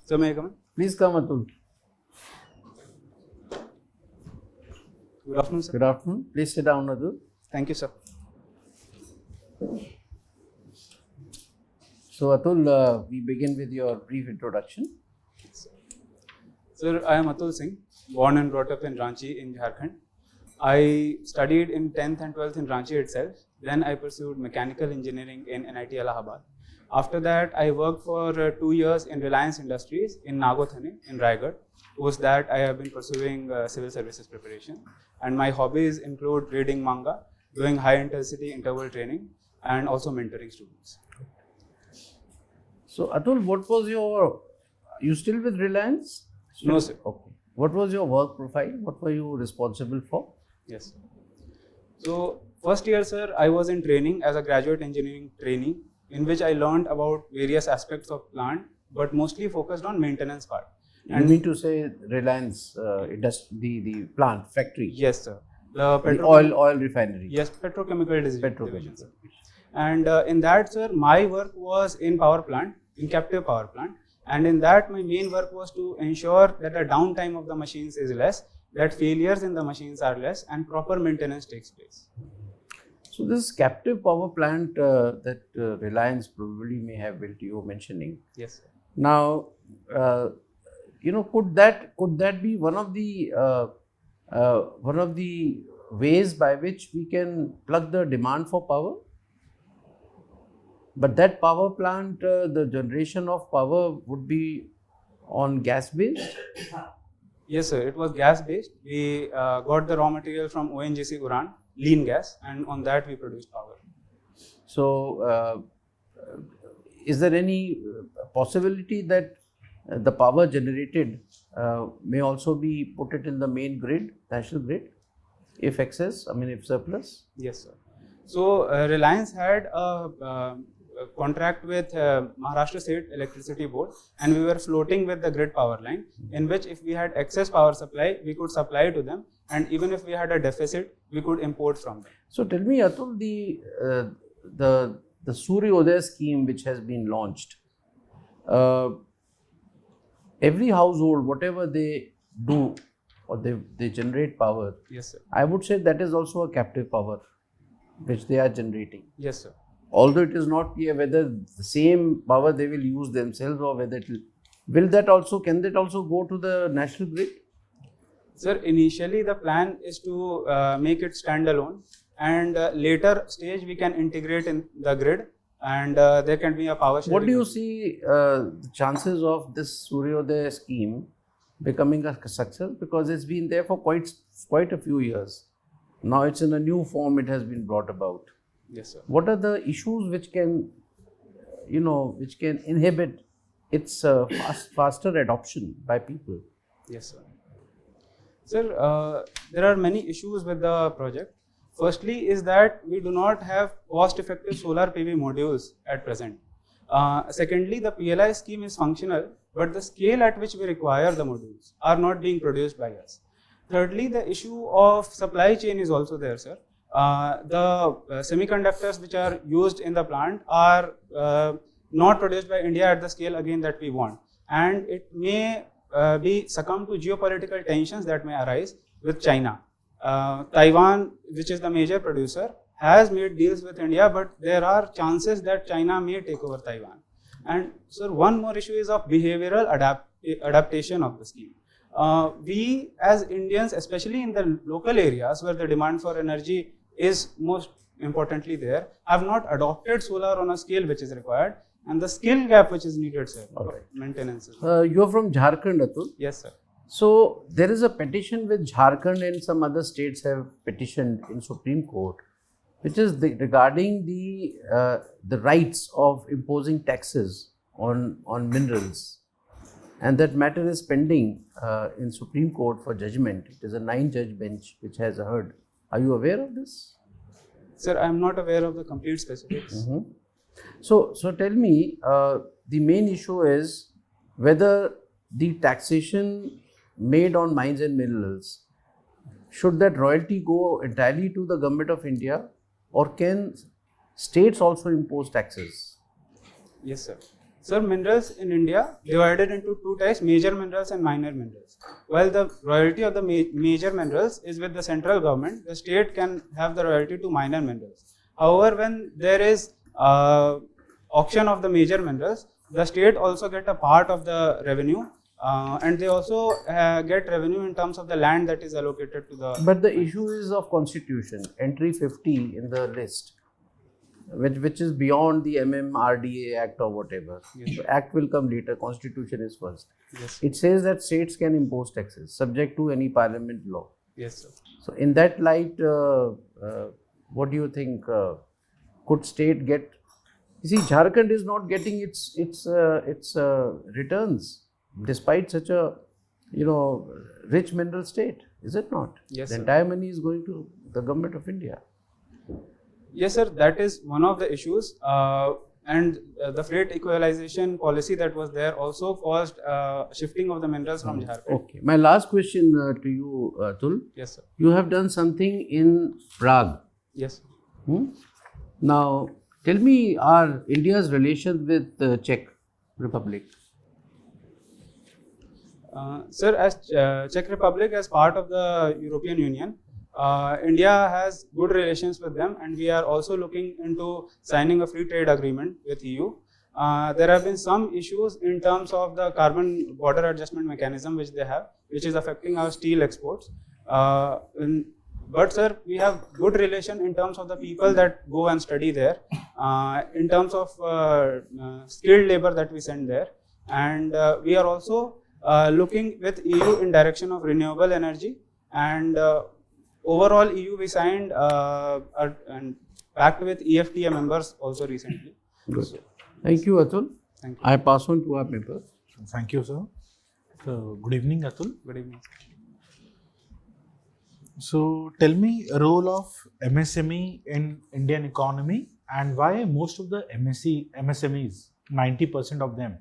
So may I come in? Please come, Atul. Good afternoon, sir. Good afternoon. Please sit down, Atul. Thank you, sir. So, Atul, we begin with your brief introduction. Sir, I am Atul Singh, born and brought up in Ranchi in Jharkhand. I studied in 10th and 12th in Ranchi itself. Then I pursued mechanical engineering in NIT Allahabad. After that, I worked for 2 years in Reliance Industries in Nagothane in Raigad. Post that, I have been pursuing civil services preparation. And my hobbies include reading manga, doing high-intensity interval training, and also mentoring students. So, Atul, what was your... You still with Reliance? No, sir. Okay. What was your work profile? What were you responsible for? Yes. So, first year, sir, I was in training as a graduate engineering trainee, in which I learned about various aspects of plant, but mostly focused on maintenance part. And you mean to say Reliance, the plant, factory? Yes, sir. The oil refinery? Yes, petrochemical division, sir. And in that, sir, my work was in power plant, in captive power plant. And in that, my main work was to ensure that the downtime of the machines is less, that failures in the machines are less, and proper maintenance takes place. So this captive power plant that Reliance probably may have built, you were mentioning. Yes, sir. Now, could that be one of the ways by which we can plug the demand for power? But that power plant, the generation of power would be on gas based? Yes, sir. It was gas based. We got the raw material from ONGC Uran, lean gas, and on that we produced power. So, is there any possibility that the power generated may also be put it in the main grid, national grid, if excess, if surplus? Yes, sir. So, Reliance had a contract with Maharashtra State Electricity Board, and we were floating with the grid power line, in which if we had excess power supply, we could supply to them, and even if we had a deficit, we could import from them. So tell me, Atul, the Suryodaya scheme which has been launched, every household, whatever they do or they generate power, yes, sir. I would say that is also a captive power which they are generating. Yes, sir. Although it is not clear whether the same power they will use themselves or whether can that also go to the national grid? Sir, initially the plan is to make it standalone, and later stage we can integrate in the grid, and there can be a power sharing. What do you see the chances of this Suryodaya scheme becoming a success? Because it's been there for quite a few years. Now it's in a new form, it has been brought about. Yes, sir. What are the issues which can inhibit its faster adoption by people? Yes, sir. Sir, there are many issues with the project. Firstly is that we do not have cost-effective solar PV modules at present. Secondly, the PLI scheme is functional, but the scale at which we require the modules are not being produced by us. Thirdly, the issue of supply chain is also there, sir. The semiconductors which are used in the plant are not produced by India at the scale again that we want, and it may be succumb to geopolitical tensions that may arise with China. Taiwan, which is the major producer, has made deals with India, but there are chances that China may take over Taiwan. And so one more issue is of behavioral adaptation of the scheme. We as Indians, especially in the local areas where the demand for energy is most importantly there, have not adopted solar on a scale which is required, and the skill gap which is needed, sir, for maintenance. You are from Jharkhand, Atul? Yes, sir. So there is a petition with Jharkhand and some other states have petitioned in Supreme Court, which is regarding the rights of imposing taxes on minerals, and that matter is pending in Supreme Court for judgment. It is a 9-judge bench which has heard. Are you aware of this? Sir, I am not aware of the complete specifics. Mm-hmm. So tell me, the main issue is whether the taxation made on mines and minerals, should that royalty go entirely to the government of India, or can states also impose taxes? Yes, sir. Sir, minerals in India divided into two types, major minerals and minor minerals. While the royalty of the major minerals is with the central government, the state can have the royalty to minor minerals. However, when there is auction of the major minerals, the state also get a part of the revenue, and they also get revenue in terms of the land that is allocated to the. But the issue is of constitution, entry 50 in the list, which is beyond the MMRDA Act or whatever. Yes. The Act will come later, constitution is first. Yes. It says that states can impose taxes subject to any parliament law. Yes, sir. So in that light, what do you think? Could state get? You see, Jharkhand is not getting its returns despite such a rich mineral state, is it not? Yes, the sir. entire money is going to the government of India. Yes, sir. That is one of the issues, and the freight equalization policy that was there also caused shifting of the minerals from Jharkhand. Okay. My last question to you, Atul. Yes, sir. You have done something in Prague. Yes. Now, tell me India's relations with the Czech Republic. Sir, as Czech Republic as part of the European Union, India has good relations with them, and we are also looking into signing a free trade agreement with EU. There have been some issues in terms of the carbon border adjustment mechanism which they have, which is affecting our steel exports. But sir, we have good relation in terms of the people that go and study there, in terms of skilled labor that we send there, and we are also looking with EU in direction of renewable energy, and overall EU we signed and pact with EFTA members also recently. Good. Thank you, Atul. Thank you. I pass on to our member. Thank you, sir. So, good evening, Atul. Good evening. So, tell me role of MSME in Indian economy and why most of the MSMEs, 90% of them,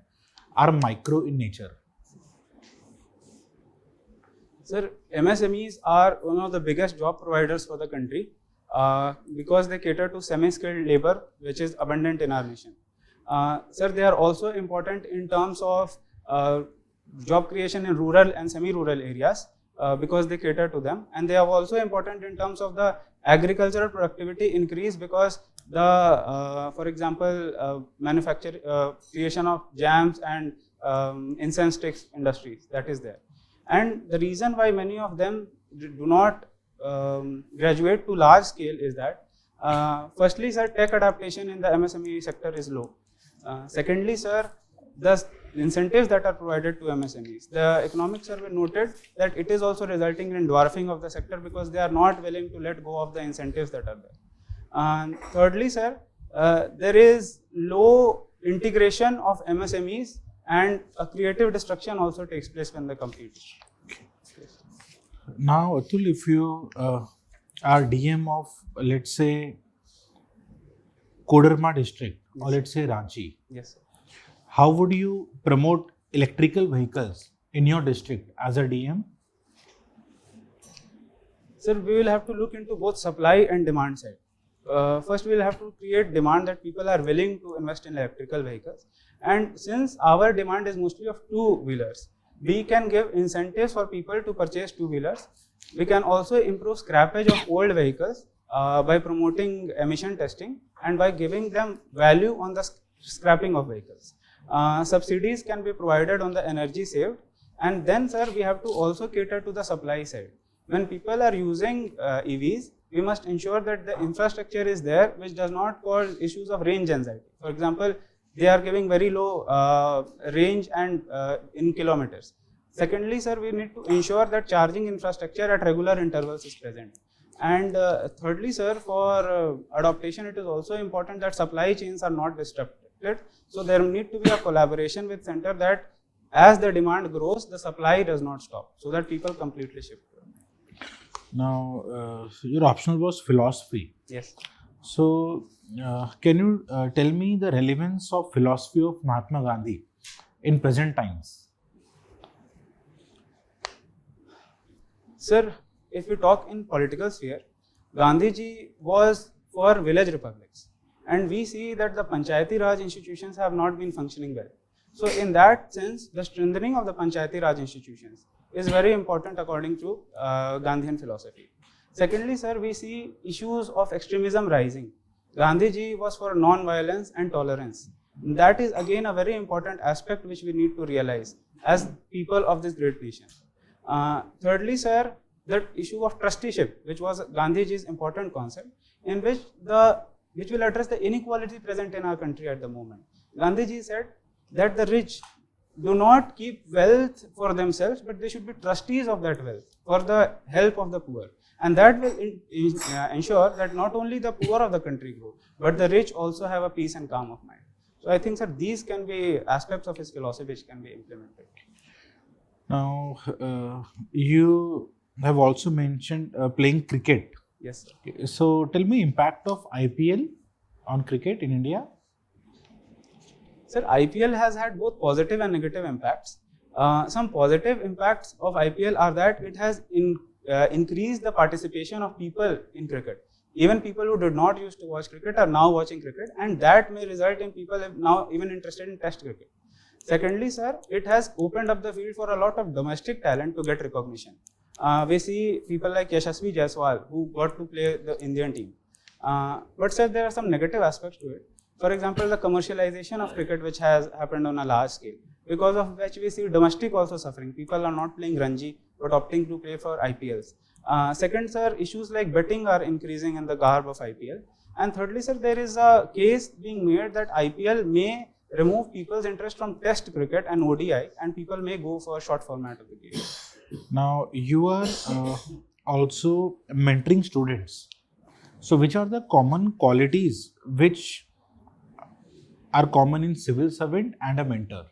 are micro in nature. Sir, MSMEs are one of the biggest job providers for the country because they cater to semi-skilled labor, which is abundant in our nation. Sir, they are also important in terms of job creation in rural and semi-rural areas because they cater to them, and they are also important in terms of the agricultural productivity increase because the, for example, creation of jams and incense sticks industries that is there. And the reason why many of them do not graduate to large scale is that, firstly, sir, tech adaptation in the MSME sector is low. Secondly, sir, the incentives that are provided to MSMEs. The economic survey noted that it is also resulting in dwarfing of the sector because they are not willing to let go of the incentives that are there. And thirdly, sir, there is low integration of MSMEs, and a creative destruction also takes place when they compete. Now, Atul, if you are DM of, let's say, Koderma district or let's say Ranchi, Yes, sir. how would you promote electrical vehicles in your district as a DM? Sir, we will have to look into both supply and demand side. First, we will have to create demand that people are willing to invest in electrical vehicles. And since our demand is mostly of two-wheelers, we can give incentives for people to purchase two-wheelers. We can also improve scrappage of old vehicles by promoting emission testing and by giving them value on the scrapping of vehicles. Subsidies can be provided on the energy saved. And then, sir, we have to also cater to the supply side. When people are using EVs, we must ensure that the infrastructure is there which does not cause issues of range anxiety. For example, they are giving very low range and in kilometers. Secondly, sir, we need to ensure that charging infrastructure at regular intervals is present. And thirdly, sir, for adaptation, it is also important that supply chains are not disrupted. So there need to be a collaboration with center that as the demand grows, the supply does not stop, so that people completely shift. Now, your optional was philosophy. Yes. So, can you tell me the relevance of philosophy of Mahatma Gandhi in present times? Sir, if we talk in political sphere, Gandhiji was for village republics, and we see that the Panchayati Raj institutions have not been functioning well. So in that sense, the strengthening of the Panchayati Raj institutions is very important according to Gandhian philosophy. Secondly, sir, we see issues of extremism rising. Gandhiji was for non-violence and tolerance. That is again a very important aspect which we need to realize as people of this great nation. Thirdly, sir, the issue of trusteeship, which was Gandhiji's important concept, in which will address the inequality present in our country at the moment. Gandhiji said that the rich do not keep wealth for themselves, but they should be trustees of that wealth for the help of the poor. And that will ensure that not only the poor of the country grow, but the rich also have a peace and calm of mind. So I think, sir, these can be aspects of his philosophy which can be implemented. Now, you have also mentioned playing cricket. Yes, sir. So, tell me impact of IPL on cricket in India. Sir, IPL has had both positive and negative impacts. Some positive impacts of IPL are that it has increased the participation of people in cricket. Even people who did not used to watch cricket are now watching cricket, and that may result in people now even interested in test cricket. Secondly, sir, it has opened up the field for a lot of domestic talent to get recognition. We see people like Yashasvi Jaiswal who got to play the Indian team. But sir, there are some negative aspects to it. For example, the commercialization of cricket which has happened on a large scale, because of which we see domestic also suffering. People are not playing Ranji but opting to play for IPLs. Second, sir, issues like betting are increasing in the garb of IPL. And thirdly, sir, there is a case being made that IPL may remove people's interest from test cricket and ODI, and people may go for a short format of the game. Now, you are also mentoring students. So, which are the common qualities which are common in civil servant and a mentor?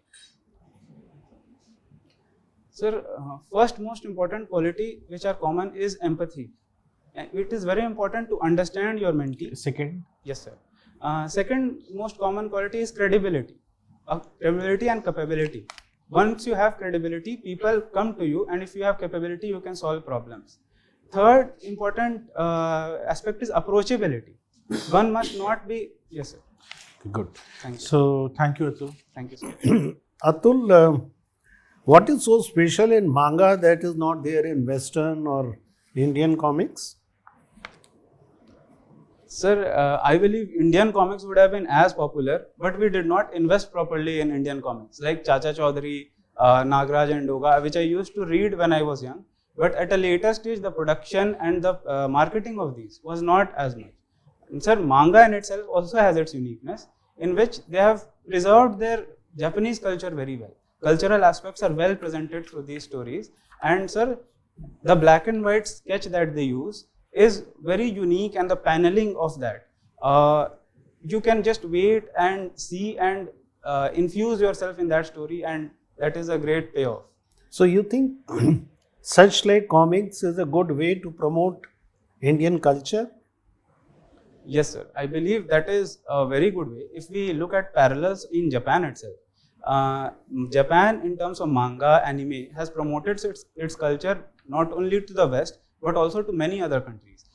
Sir, first most important quality which are common is empathy. It is very important to understand your mentee. Second? Yes, sir. Second most common quality is credibility. Credibility and capability. Once you have credibility, people come to you, and if you have capability, you can solve problems. Third important aspect is approachability. One must not be... Yes, sir. Good. Thank you. So, thank you, Atul. Thank you, sir. Atul, what is so special in manga that is not there in Western or Indian comics? Sir, I believe Indian comics would have been as popular, but we did not invest properly in Indian comics, like Chacha Chaudhary, Nagraj and Doga, which I used to read when I was young. But at a later stage, the production and the marketing of these was not as much. And sir, manga in itself also has its uniqueness, in which they have preserved their Japanese culture very well. Cultural aspects are well presented through these stories. And sir, the black and white sketch that they use is very unique, and the paneling of that. You can just wait and see and infuse yourself in that story, and that is a great payoff. So you think such like comics is a good way to promote Indian culture? Yes, sir. I believe that is a very good way. If we look at parallels in Japan itself, Japan in terms of manga, anime has promoted its culture not only to the West but also to many other countries.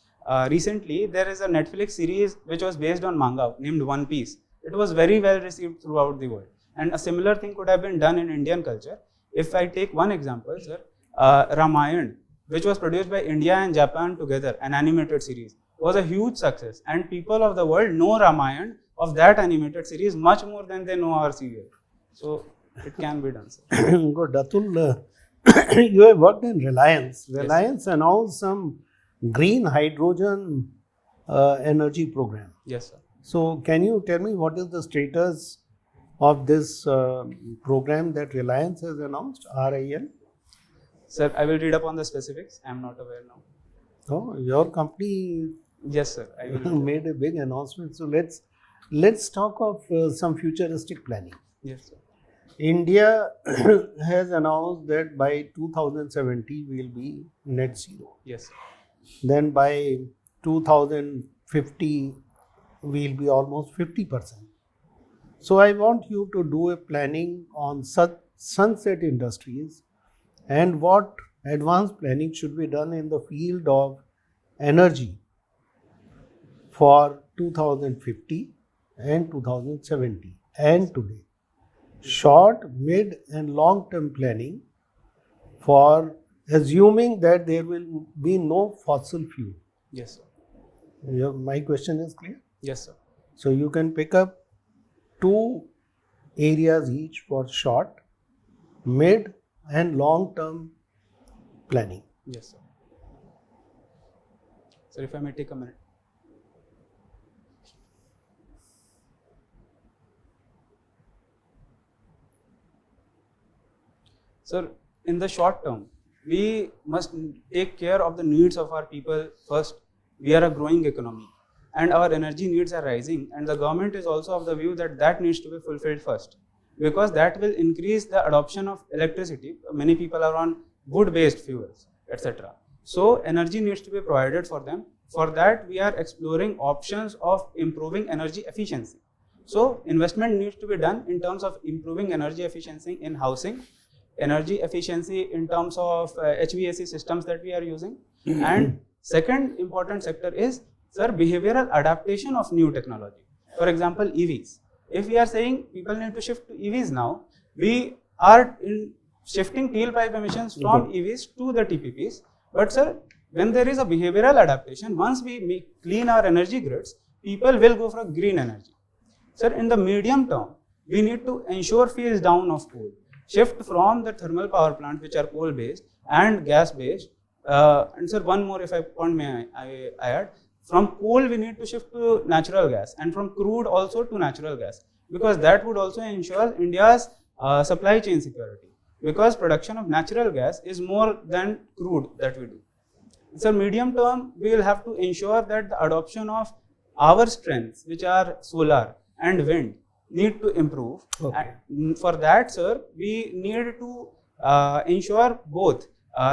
Recently, there is a Netflix series which was based on manga named One Piece. It was very well received throughout the world, and a similar thing could have been done in Indian culture. If I take one example, sir, Ramayana, which was produced by India and Japan together, an animated series, was a huge success, and people of the world know Ramayana of that animated series much more than they know our serial. So it can be done, sir. Good. Atul, you have worked in Reliance. Reliance announced some green hydrogen energy program. Yes, sir. So can you tell me what is the status of this program that Reliance has announced, RIL? Sir, I will read up on the specifics. I am not aware now. Oh, your company Yes, sir. I will. made a big announcement. So let's talk of some futuristic planning. Yes, sir. India has announced that by 2070 we will be net zero. Yes, sir. Then by 2050 we will be almost 50%. So I want you to do a planning on sunset industries and what advanced planning should be done in the field of energy for 2050 and 2070 and today. Short, mid and long term planning for assuming that there will be no fossil fuel. Yes, sir. My question is clear? Yes, sir. So you can pick up 2 areas each for short, mid and long term planning. Yes, sir. Sir, if I may take a minute. Sir, in the short term, we must take care of the needs of our people first. We are a growing economy and our energy needs are rising, and the government is also of the view that that needs to be fulfilled first, because that will increase the adoption of electricity. Many people are on wood-based fuels, etc. So energy needs to be provided for them. For that, we are exploring options of improving energy efficiency. So investment needs to be done in terms of improving energy efficiency in housing, energy efficiency in terms of HVAC systems that we are using. And second important sector is, sir, behavioral adaptation of new technology. For example, EVs. If we are saying people need to shift to EVs now, we are shifting tailpipe emissions from EVs to the TPPs. But sir, when there is a behavioral adaptation, once we clean our energy grids, people will go for green energy. Sir, in the medium term, we need to ensure phase down of coal. Shift from the thermal power plants, which are coal-based and gas-based. And sir, one more, if I point may I add, from coal we need to shift to natural gas, and from crude also to natural gas, because that would also ensure India's supply chain security, because production of natural gas is more than crude that we do. So medium term, we will have to ensure that the adoption of our strengths, which are solar and wind, need to improve. Okay. And for that, sir, we need to ensure both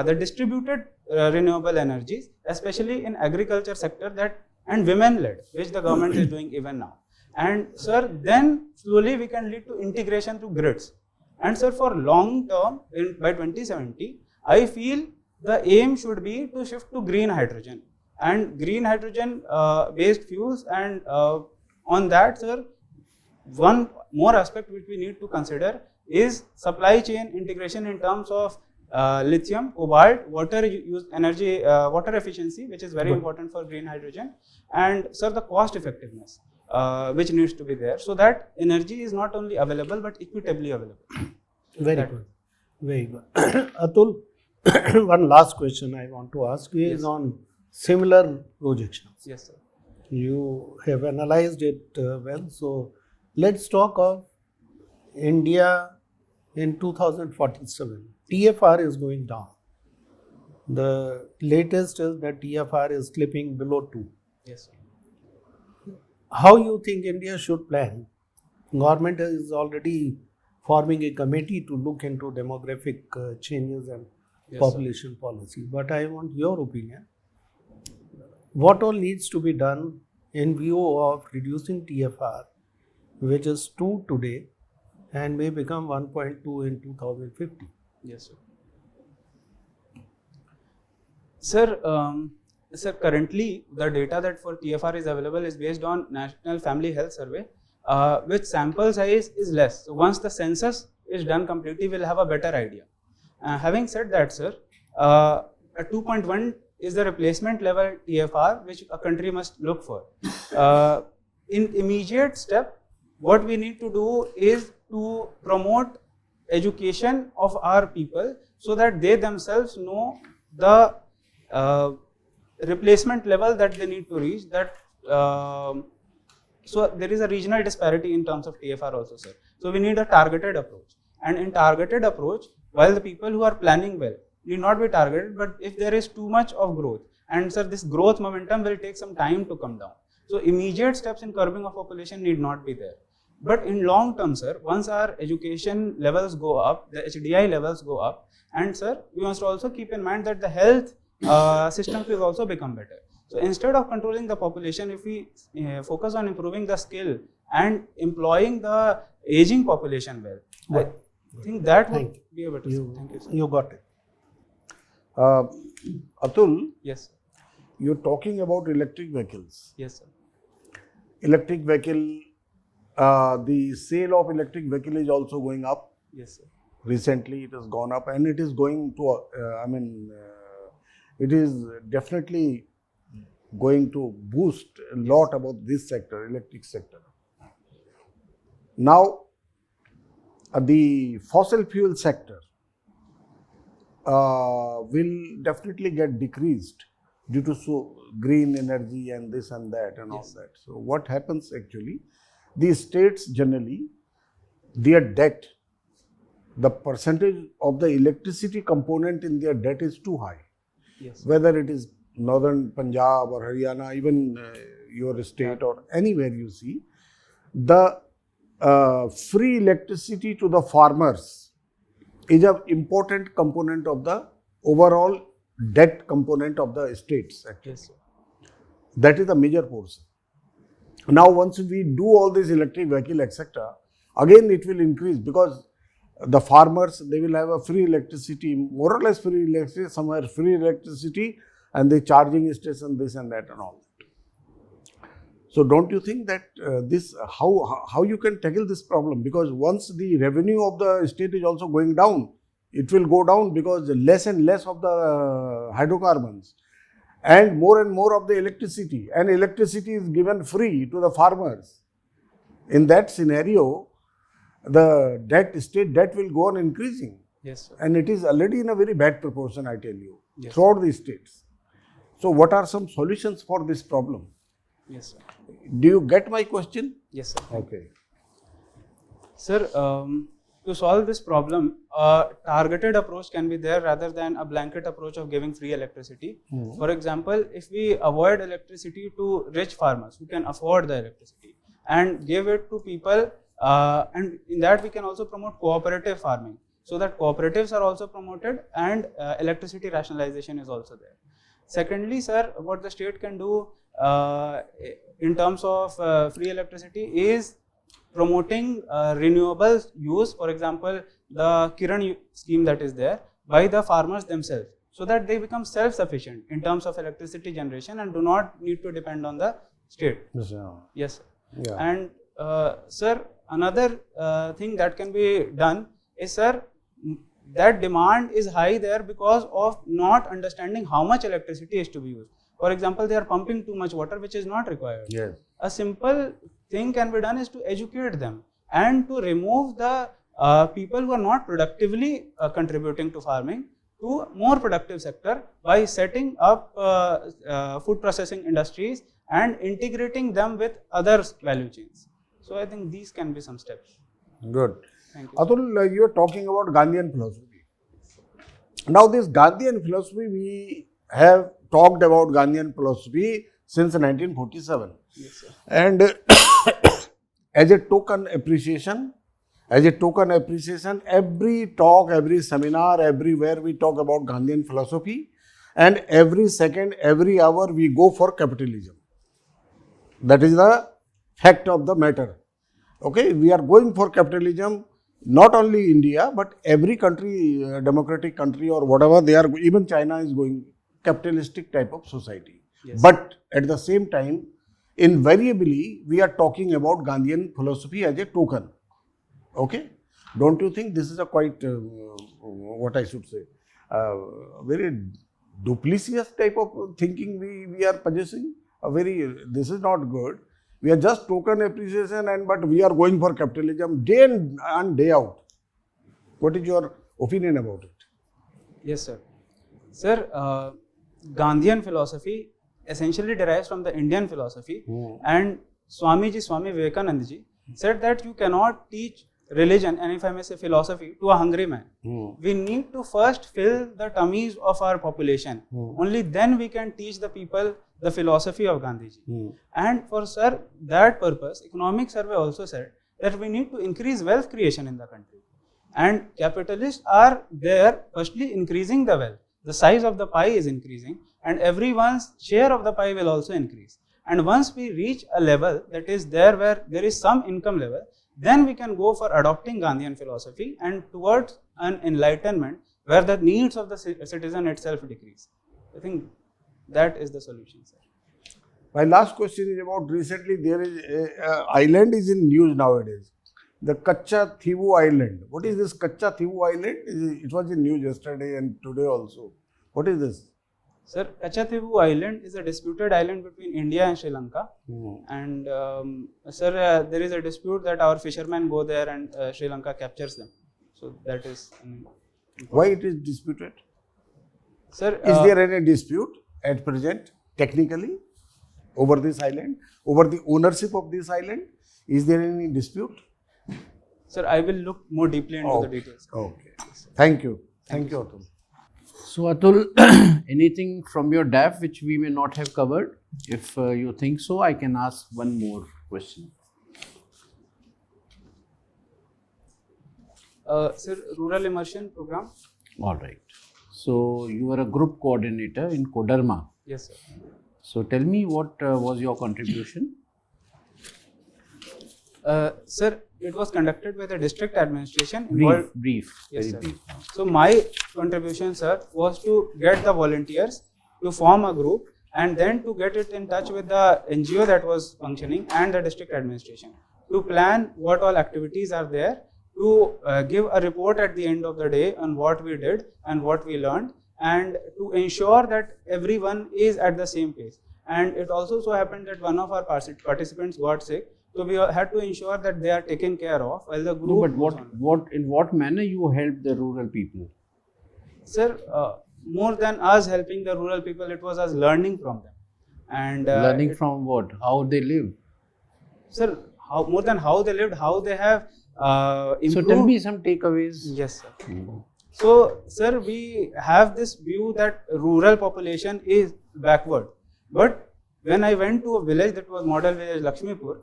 the distributed renewable energies, especially in agriculture sector, that and women-led, which the government is doing even now. And sir, then slowly we can lead to integration through grids. And sir, for long term, by 2070, I feel the aim should be to shift to green hydrogen and green hydrogen based fuels. And on that, sir, one more aspect which we need to consider is supply chain integration in terms of lithium, cobalt, water use, energy, water efficiency, which is very important for green hydrogen, and sir, the cost effectiveness which needs to be there, so that energy is not only available but equitably available. Very good. Very good. Atul, one last question I want to ask you is on similar projections. Yes, sir. You have analyzed it well. So let's talk of India in 2047. TFR is going down. The latest is that TFR is slipping below 2. Yes, sir. How you think India should plan? Government is already forming a committee to look into demographic changes and population policy. But I want your opinion. What all needs to be done in view of reducing TFR, which is 2 today and may become 1.2 in 2050? Yes, sir. Sir, currently the data that for TFR is available is based on National Family Health Survey, which sample size is less. So once the census is done completely, we'll have a better idea. Having said that, sir, a 2.1 is the replacement level TFR which a country must look for. In immediate step, what we need to do is to promote education of our people so that they themselves know the replacement level that they need to reach. That so there is a regional disparity in terms of TFR also, sir. So we need a targeted approach, and in targeted approach, while the people who are planning well need not be targeted, but if there is too much of growth, and sir, this growth momentum will take some time to come down. So immediate steps in curbing of population need not be there. But in long term, sir, once our education levels go up, the HDI levels go up, and sir, we must also keep in mind that the health systems will also become better. So instead of controlling the population, if we focus on improving the skill and employing the aging population well, I think that would be a better. Thank you, sir. You got it. Atul, Yes, sir. you're talking about electric vehicles. Yes, sir. Electric vehicle the sale of electric vehicle is also going up. Yes, sir. Recently, it has gone up, and it is going to. It is definitely going to boost a lot about this sector, electric sector. Now, the fossil fuel sector will definitely get decreased due to green energy and this and that and all that. So, what happens actually? The states generally, their debt, the percentage of the electricity component in their debt is too high. Yes. Whether it is northern Punjab or Haryana, even your state or anywhere you see, the free electricity to the farmers is an important component of the overall debt component of the states. Actually. Yes, sir. That is the major portion. Now, once we do all this electric vehicle, etc., again it will increase because the farmers, they will have a free electricity, more or less free electricity, somewhere free electricity, and the charging station, this and that and all that. So, don't you think that how you can tackle this problem? Because once the revenue of the state is also going down, it will go down because less and less of the hydrocarbons and more of the electricity, and electricity is given free to the farmers. In that scenario, the state debt will go on increasing. Yes, sir. And it is already in a very bad proportion, I tell you, Yes. throughout the states. So, what are some solutions for this problem? Yes, sir. Do you get my question? Yes, sir. Okay. Sir, to solve this problem, a targeted approach can be there rather than a blanket approach of giving free electricity. For example, if we avoid electricity to rich farmers who can afford the electricity and give it to people, and in that we can also promote cooperative farming, so that cooperatives are also promoted and electricity rationalization is also there. Secondly, sir, what the state can do in terms of free electricity is promoting renewable use, for example, the Kiran scheme that is there, by the farmers themselves, so that they become self-sufficient in terms of electricity generation and do not need to depend on the state. Yes, sir. Yeah. And sir, another thing that can be done is, sir, that demand is high there because of not understanding how much electricity is to be used. For example, they are pumping too much water which is not required. Yes. A simple thing can be done is to educate them and to remove the people who are not productively contributing to farming to more productive sector by setting up food processing industries and integrating them with other value chains. So I think these can be some steps. Good. Thank you. Atul, you are talking about Gandhian philosophy. Now, this Gandhian philosophy, we have talked about Gandhian philosophy since 1947. Yes, sir. And as a token appreciation, every talk, every seminar, everywhere we talk about Gandhian philosophy, and every second, every hour we go for capitalism. That is the fact of the matter. Okay, we are going for capitalism, not only India, but every country, democratic country or whatever, they are, even China is going capitalistic type of society. Yes. But at the same time, invariably, we are talking about Gandhian philosophy as a token. Okay? Don't you think this is a quite, what I should say, very duplicitous type of thinking we are possessing? This is not good. We are just token appreciation, but we are going for capitalism day in and day out. What is your opinion about it? Yes, sir. Sir, Gandhian philosophy essentially derives from the Indian philosophy, and Swami Vivekananda ji said that you cannot teach religion, and if I may say philosophy, to a hungry man. We need to first fill the tummies of our population. Only then we can teach the people the philosophy of Gandhiji. And for sir, that purpose, economic survey also said that we need to increase wealth creation in the country. And capitalists are there firstly increasing the wealth. The size of the pie is increasing and everyone's share of the pie will also increase. And once we reach a level that is there where there is some income level, then we can go for adopting Gandhian philosophy and towards an enlightenment where the needs of the citizen itself decrease. I think that is the solution, sir. My last question is about recently there is a island is in news nowadays. The Kacha Thivu Island. What is this Kacha Thivu Island? It was in news yesterday and today also. What is this? Sir, Kachathevu Island is a disputed island between India and Sri Lanka. And sir, there is a dispute that our fishermen go there and Sri Lanka captures them. So that is. Why it is disputed? Sir, Is there any dispute at present, technically, over this island, over the ownership of this island? Is there any dispute? Sir, I will look more deeply into the details. Okay. Thank you. Thank you, Atul. So Atul, anything from your DAF which we may not have covered? If you think so, I can ask one more question. Sir, Rural Immersion Program? All right. So you are a group coordinator in Koderma. Yes, sir. So tell me what was your contribution? Sir, it was conducted by the district administration. Brief. Yes, Very sir. brief. So my contribution, sir, was to get the volunteers to form a group and then to get it in touch with the NGO that was functioning and the district administration to plan what all activities are there, to give a report at the end of the day on what we did and what we learned, and to ensure that everyone is at the same pace. And it also so happened that one of our participants got sick, so we had to ensure that they are taken care of while the group. No, but in what manner you helped the rural people? Sir, more than us helping the rural people, it was us learning from them. And Learning from what? How they live? Sir, more than how they lived, how they have improved. So tell me some takeaways. Yes, sir. So, sir, we have this view that rural population is backward. But when I went to a village that was model village Lakshmipur,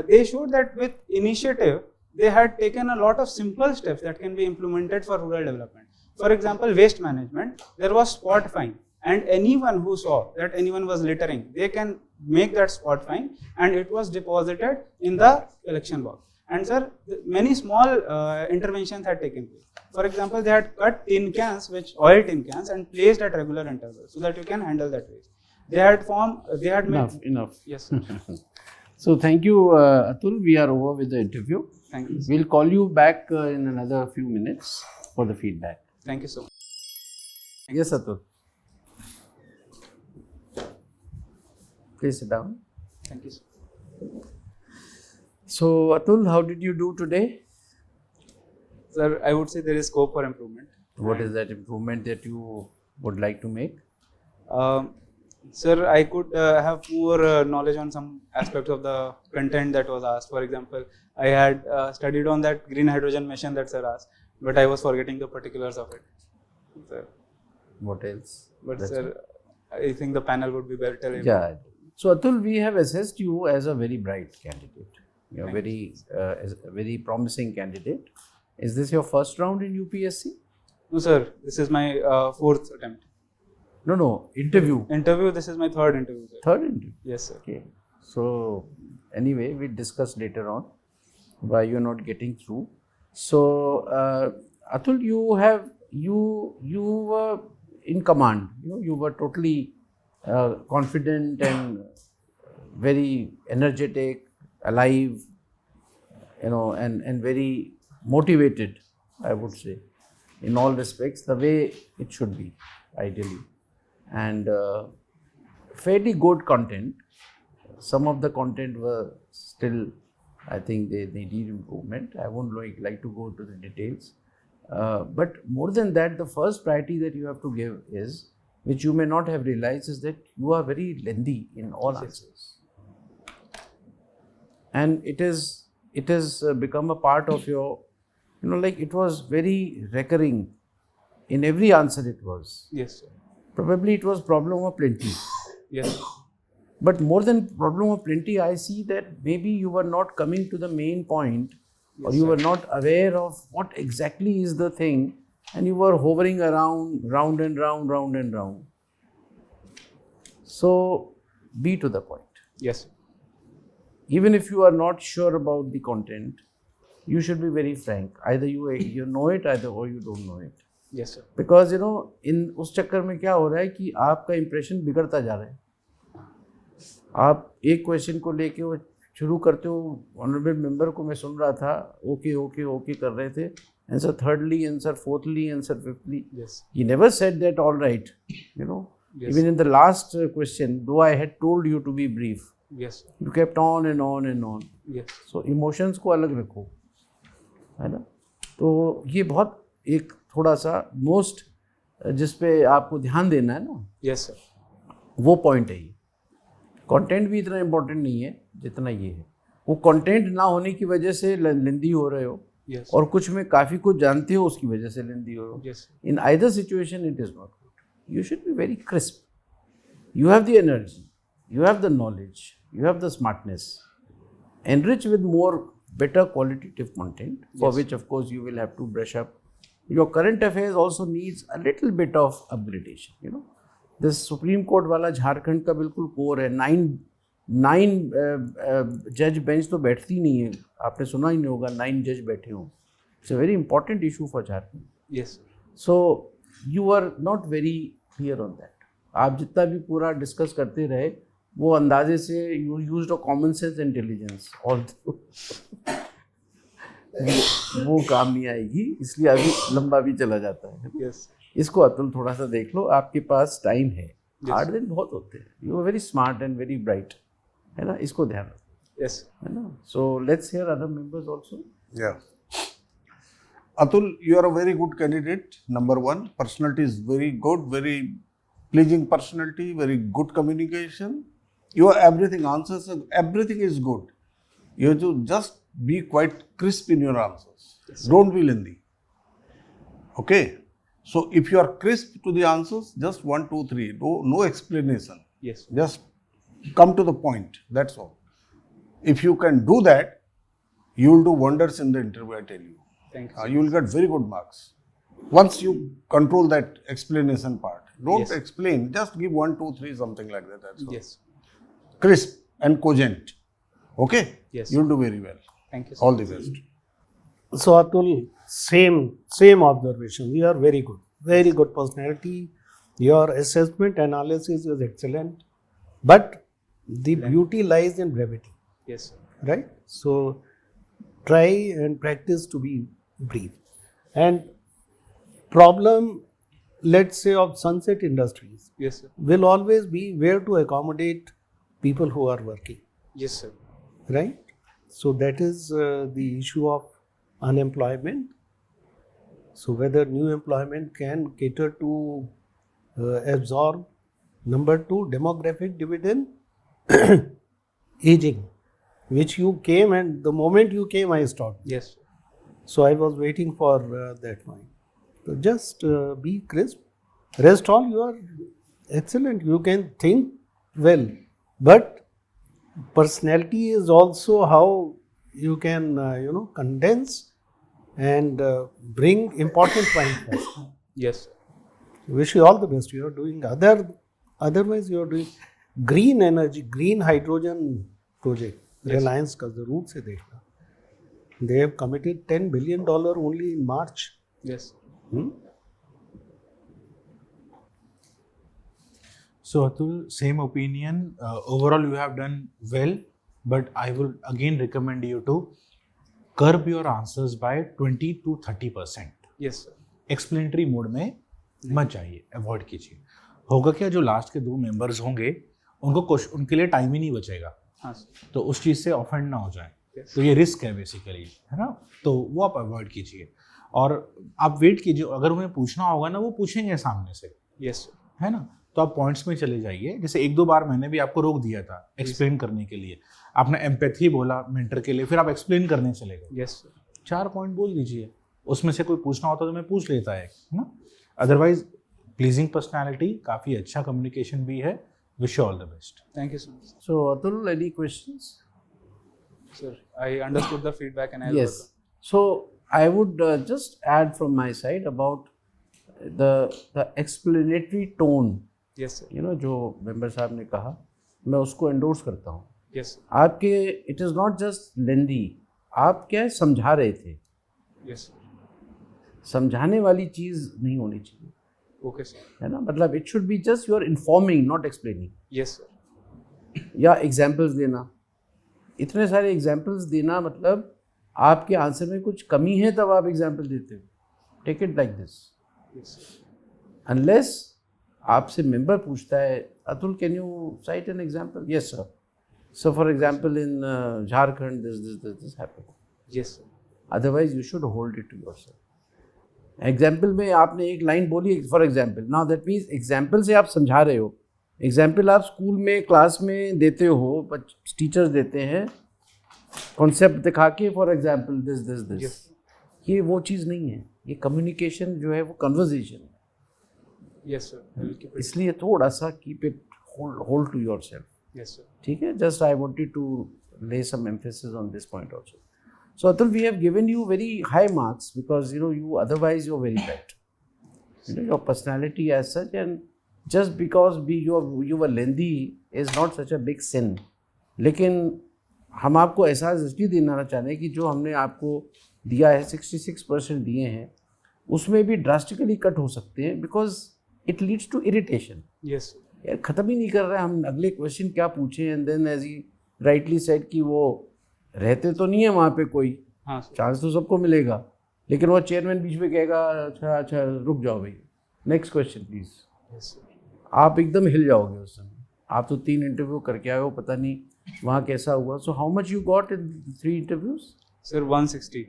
they showed that with initiative, they had taken a lot of simple steps that can be implemented for rural development. For example, waste management, there was spot fine, and anyone who saw that anyone was littering, they can make that spot fine, and it was deposited in the collection box. And sir, many small interventions had taken place. For example, they had cut tin cans, oil tin cans, and placed at regular intervals so that you can handle that waste. They had Enough. Yes, sir. So thank you, Atul. We are over with the interview. Thank you, sir. We'll call you back in another few minutes for the feedback. Thank you so much. Yes, Atul. Please sit down. Thank you, sir. So, Atul, how did you do today? Sir, I would say there is scope for improvement. What is that improvement that you would like to make? Sir, I could have more knowledge on some aspects of the content that was asked. For example, I had studied on that green hydrogen mission that sir asked, but I was forgetting the particulars of it. Sir. What else? But That's sir, I think the panel would be better. Yeah. So, Atul, we have assessed you as a very bright candidate. You're as a very promising candidate. Is this your first round in UPSC? No, sir. This is my fourth attempt. No. Interview. This is my third interview, sir. Third interview? Yes, sir. Okay. So, anyway, we'll discuss later on why you're not getting through. So, Atul, you were in command. You were totally confident and very energetic, alive, and very motivated, I would say, in all respects, the way it should be, ideally. And fairly good content. Some of the content were still, I think they need improvement. I won't like to go to the details. But more than that, the first priority that you have to give is, which you may not have realized, is that you are very lengthy in all answers. And it has become a part of your, it was very recurring. In every answer it was. Yes, sir. Probably it was problem of plenty. Yes, sir. But more than problem of plenty, I see that maybe you were not coming to the main point, or you were not aware of what exactly is the thing, and you were hovering around, round and round. So, be to the point. Yes, sir. Even if you are not sure about the content, you should be very frank. Either you know it, or you don't know it. Yes, sir. Because in उस चक्कर में क्या हो रहा है कि आपका impression बिगड़ता जा रहा है. आप एक क्वेश्चन को लेके वो शुरू करते हो, ऑनरेबल मेंबर को मैं सुन रहा था, ओके ओके ओके कर रहे थे, answer thirdly, answer fourthly, answer fifthly. Yes. He never said that all right, you know. Yes. Even in the last question, though I had told you to be brief, Yes. you kept on and on and on. Yes. So emotions को अलग रखो, है ना. तो ये बहुत एक थोड़ा सा मोस्ट जिस पे आपको ध्यान देना है ना, Yes, sir. वो पॉइंट है ये. कंटेंट भी इतना इम्पोर्टेंट नहीं है जितना ये है. वो कंटेंट ना होने की वजह से लेंदी हो रहे हो, Yes. और कुछ में काफ़ी कुछ जानते हो उसकी वजह से लेंदी हो रहे हो. Yes. In either situation it is not good. You should be very crisp. You have the energy, you have the knowledge, you have the smartness, enrich with more better qualitative content, for Yes. which of course you will have to brush up. Your current affairs also needs a little bit of upgradation, you know. This Supreme Court वाला झारखंड का बिल्कुल core है. Nine जज bench तो बैठती नहीं है, आपने सुना ही नहीं होगा 9 जज बैठे हों. It's a very important issue for Jharkhand. Yes. So you are not very clear on that. आप जितना भी पूरा डिस्कस करते रहे, वो अंदाजे से you used a common sense intelligence, और वो काम नहीं आएगी, इसलिए अभी लंबा भी चला जाता है. Yes. इसको अतुल थोड़ा सा देख लो, आपके पास टाइम है. 8 दिन बहुत होते हैं. You are very smart and very bright, है ना. इसको ध्यान रखो, Yes. है ना. So let's hear other members also. Yeah. Atul, you are a very good candidate. Number one, personality is very good, very pleasing personality, very good communication. You are everything, answers, everything is good. You have to just be quite crisp in your answers. Yes. Don't be lengthy. Okay? So if you are crisp to the answers, just 1, 2, 3. No explanation. Yes. Just come to the point. That's all. If you can do that, you will do wonders in the interview, I tell you. Thank you. You will get very good marks. Once you control that explanation part. Don't Yes. explain, just give 1, 2, 3, something like that. That's all. Yes. Crisp and cogent. Okay? Yes. You'll do very well. Thank you. All the best. So Atul, same observation. You are very good personality. Your assessment analysis is excellent, but the beauty lies in brevity, Yes, sir. right? So try and practice to be brief. And problem, let's say, of sunset industries Yes, sir. will always be where to accommodate people who are working, Yes, sir. right? So that is the issue of unemployment. So whether new employment can cater to absorb. Number 2, demographic dividend, aging, which you came, and the moment you came, I stopped. Yes. So I was waiting for that point. So just be crisp. Rest all, you are excellent. You can think well, but personality is also how you can condense and bring important points first. Yes, sir. Wish you all the best. You are doing otherwise you are doing green energy, green hydrogen project. Yes. Reliance का जरूर से देखना. They have committed $10 billion only in March. Yes. So Atul, same opinion. Overall, you have done well, but I will again recommend you to curb your answers by 20 to 30%. Yes, sir. Explanatory mode में मत जाइए, avoid कीजिए. होगा क्या, जो last के 2 members होंगे उनके लिए टाइम ही नहीं बचेगा. हाँ, sir. तो उस चीज़ से ऑफेंड ना हो जाए. Yes. तो ये रिस्क है बेसिकली, है ना. तो वो आप अवॉइड कीजिए और आप वेट कीजिए. अगर उन्हें पूछना होगा ना, वो पूछेंगे सामने से, Yes, sir. है ना. तो आप पॉइंट्स में चले जाइए. जैसे 1-2 बार मैंने भी आपको रोक दिया था एक्सप्लेन करने के लिए. आपने एम्पैथी बोला मेंटर के लिए, फिर आप एक्सप्लेन करने चले गए. Yes, sir. 4 पॉइंट बोल दीजिए, उसमें से कोई पूछना होता तो मैं पूछ लेता है ना. अदरवाइज प्लीजिंग पर्सनैलिटी, काफ़ी अच्छा कम्युनिकेशन भी है. Wish you all the best. Thank you so much, So Atul, any questions? sir. I understood the feedback and I'll Yes. work So I would just add from my side about the explanatory tone. on. Yes, sir. You know, जो member साहब ने कहा, मैं उसको endorse करता हूँ. Yes, sir. आपके it is not just lengthy. आप क्या समझा रहे थे, Yes, sir. समझाने वाली चीज़ नहीं होनी चाहिए, Okay, sir. है ना. मतलब it should be just you are informing, not explaining. Yes, sir. या एग्जाम्पल्स देना. इतने सारे एग्जाम्पल्स देना मतलब आपके आंसर में कुछ कमी है तब आप एग्जाम्पल देते हो. Take it like this. Unless आपसे मेंबर पूछता है, Atul can you cite an example? Yes sir. So for example in Jharkhand this happened. Yes, sir. Otherwise you should hold it to yourself. Example में आपने एक लाइन बोली for example. Now that means example से आप समझा रहे हो. एग्जाम्पल आप स्कूल में क्लास में देते हो, टीचर्स देते हैं कॉन्सेप्ट दिखा के, for example this this this. Yes. ये वो चीज़ नहीं है. ये कम्युनिकेशन जो है वो कन्वर्जेशन है. Yes, sir. I will keep it. इसलिए थोड़ा सा keep it hold to your Yes, sir. ठीक है. Just I wanted to lay some emphasis on this point also. So Atul, we have given you very high marks because you otherwise you're very bright. Your personality as such, and just because you were lengthy is not such a big sin. लेकिन हम आपको एहसास इसलिए देना चाह रहे हैं कि जो हमने आपको दिया है 66% दिए हैं, उसमें भी ड्रास्टिकली कट हो सकते हैं because it leads to irritation. Yes, sir. यार ख़त्म ही नहीं कर रहा है, हम अगले क्वेश्चन क्या पूछें. And then as he rightly said कि वो रहते तो नहीं है वहाँ पे कोई, हाँ सर. चांस तो सबको मिलेगा, लेकिन वो चेयरमैन बीच में कहेगा अच्छा अच्छा रुक जाओ भाई, next question please. Yes, sir. आप एकदम हिल जाओगे उस समय. आप तो 3 इंटरव्यू करके आए हो, पता नहीं वहाँ कैसा हुआ. So how much you got in 3 interviews? Sir, 160.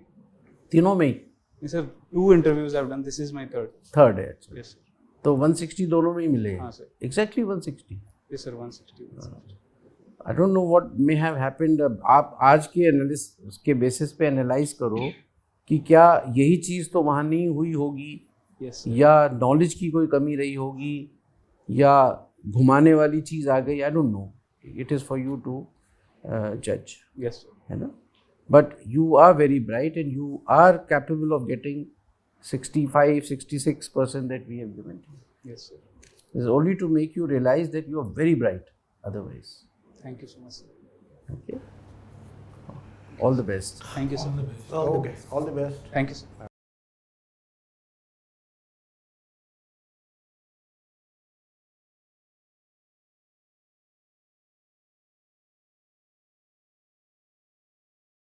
तीनों में ही? Yes, sir. 2 interviews I've done. This is my third. Third है actually. Yes, sir. तो 160 दोनों में ही मिले. हाँ sir. Exactly 160. Yes, sir. 160. I don't know what may have happened. आप आज के एनालिसिस के बेसिस पे एनालाइज करो कि क्या यही चीज़ तो वहाँ नहीं हुई होगी, Yes, sir. या नॉलेज की कोई कमी रही होगी, या घुमाने वाली चीज़ आ गई. I don't know. It is for you to जज. Yes, sir. है ना. But you are very bright and you are capable of getting 65-66% that we have given to you. Yes, sir. It's only to make you realize that you are very bright otherwise. Thank you so much, sir. Okay. All the best. Thank you, sir. Okay. All the best. Thank you, sir.